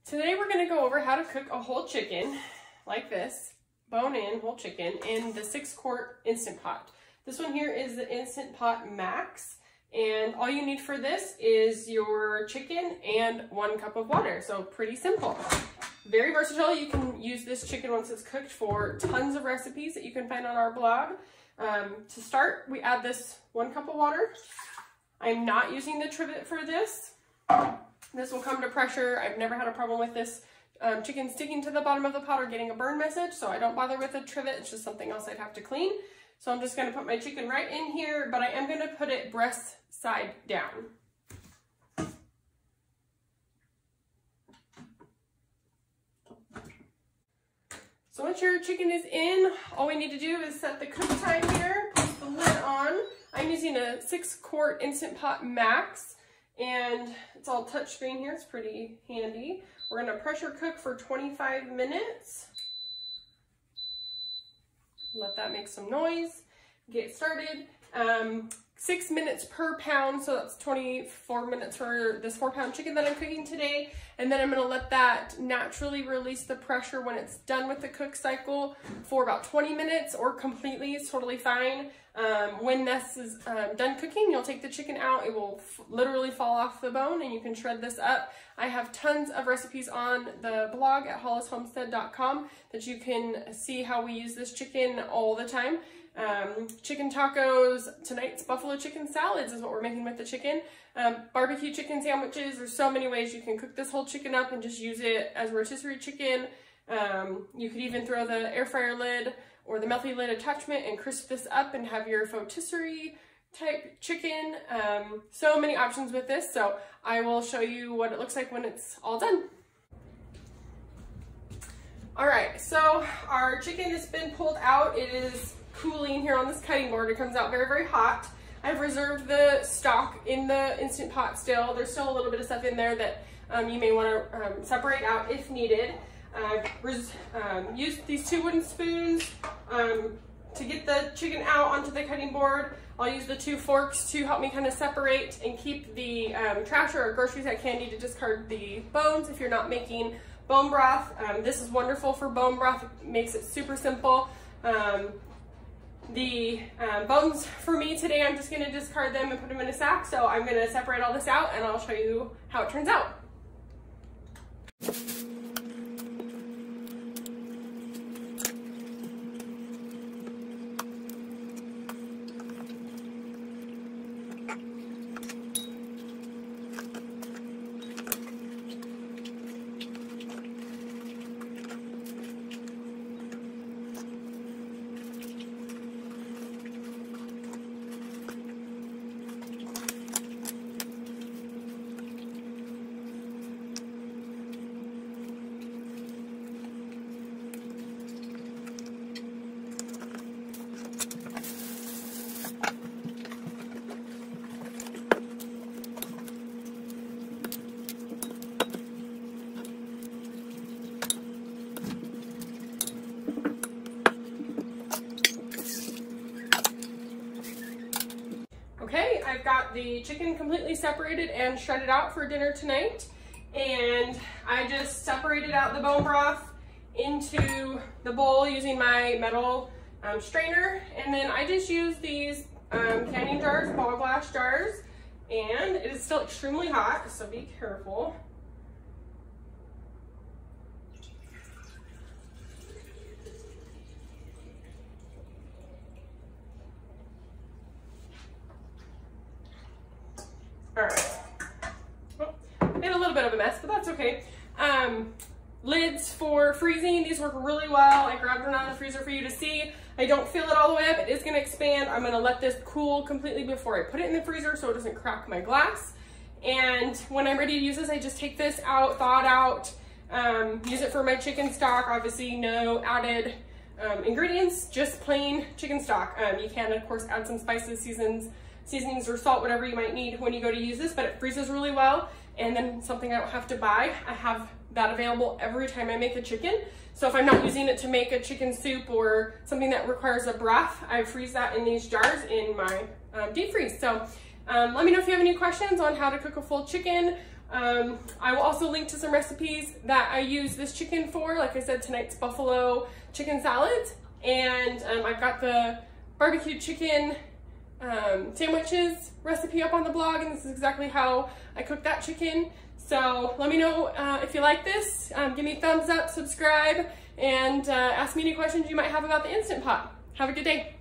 Today we're going to go over how to cook a whole chicken like this, bone-in whole chicken in the 6-quart Instant Pot. This one here is the Instant Pot Max, and all you need for this is your chicken and 1 cup of water. So pretty simple. Very versatile. You can use this chicken once it's cooked for tons of recipes that you can find on our blog. To start, we add this 1 cup of water. I'm not using the trivet for this. This will come to pressure. I've never had a problem with this chicken sticking to the bottom of the pot or getting a burn message, so I don't bother with a trivet. It's just something else I'd have to clean. So I'm just going to put my chicken right in here, but I am going to put it breast side down. So once your chicken is in, all we need to do is set the cook time here, put the lid on. I'm using a 6-quart Instant Pot Max, and it's all touchscreen here. It's pretty handy. We're going to pressure cook for 25 minutes. Let that make some noise. Get started. 6 minutes per pound, so that's 24 minutes for this 4-pound chicken that I'm cooking today. And then I'm going to let that naturally release the pressure when it's done with the cook cycle for about 20 minutes or completely. It's totally fine. When this is done cooking, you'll take the chicken out. It will literally fall off the bone and you can shred this up. I have tons of recipes on the blog at hollishomestead.com that you can see how we use this chicken all the time. Chicken tacos, tonight's buffalo chicken salads is what we're making with the chicken. Barbecue chicken sandwiches. There's so many ways you can cook this whole chicken up and just use it as rotisserie chicken. You could even throw the air fryer lid or the melty lid attachment and crisp this up and have your rotisserie type chicken. So many options with this, so I will show you what it looks like when it's all done. All right, so our chicken has been pulled out. It is cooling here on this cutting board. It comes out very, very hot. I've reserved the stock in the Instant Pot still. There's still a little bit of stuff in there that you may want to separate out if needed. Used these 2 wooden spoons to get the chicken out onto the cutting board. I'll use the 2 forks to help me kind of separate and keep the trash or groceries I can need to discard the bones if you're not making bone broth. This is wonderful for bone broth. It makes it super simple. The bones for me today, I'm just going to discard them and put them in a sack. So I'm going to separate all this out and I'll show you how it turns out. Okay, I've got the chicken completely separated and shredded out for dinner tonight. And I just separated out the bone broth into the bowl using my metal strainer. And then I just use these canning jars, ball glass jars. And it is still extremely hot, so be careful. All right, well, made a little bit of a mess, but that's okay. Lids for freezing, these work really well. I grabbed one out of the freezer for you to see. I don't fill it all the way up, it is gonna expand. I'm gonna let this cool completely before I put it in the freezer so it doesn't crack my glass. And when I'm ready to use this, I just take this out, thaw it out, use it for my chicken stock. Obviously no added ingredients, just plain chicken stock. You can of course add some spices, seasonings or salt, whatever you might need when you go to use this, but it freezes really well. And then something I don't have to buy, I have that available every time I make a chicken. So if I'm not using it to make a chicken soup or something that requires a broth, I freeze that in these jars in my deep freeze. So Let me know if you have any questions on how to cook a full chicken. I will also link to some recipes that I use this chicken for. Like I said, tonight's buffalo chicken salad, and I've got the barbecue chicken sandwiches recipe up on the blog, and this is exactly how I cook that chicken. So let me know if you like this. Give me a thumbs up, subscribe, and ask me any questions you might have about the Instant Pot. Have a good day.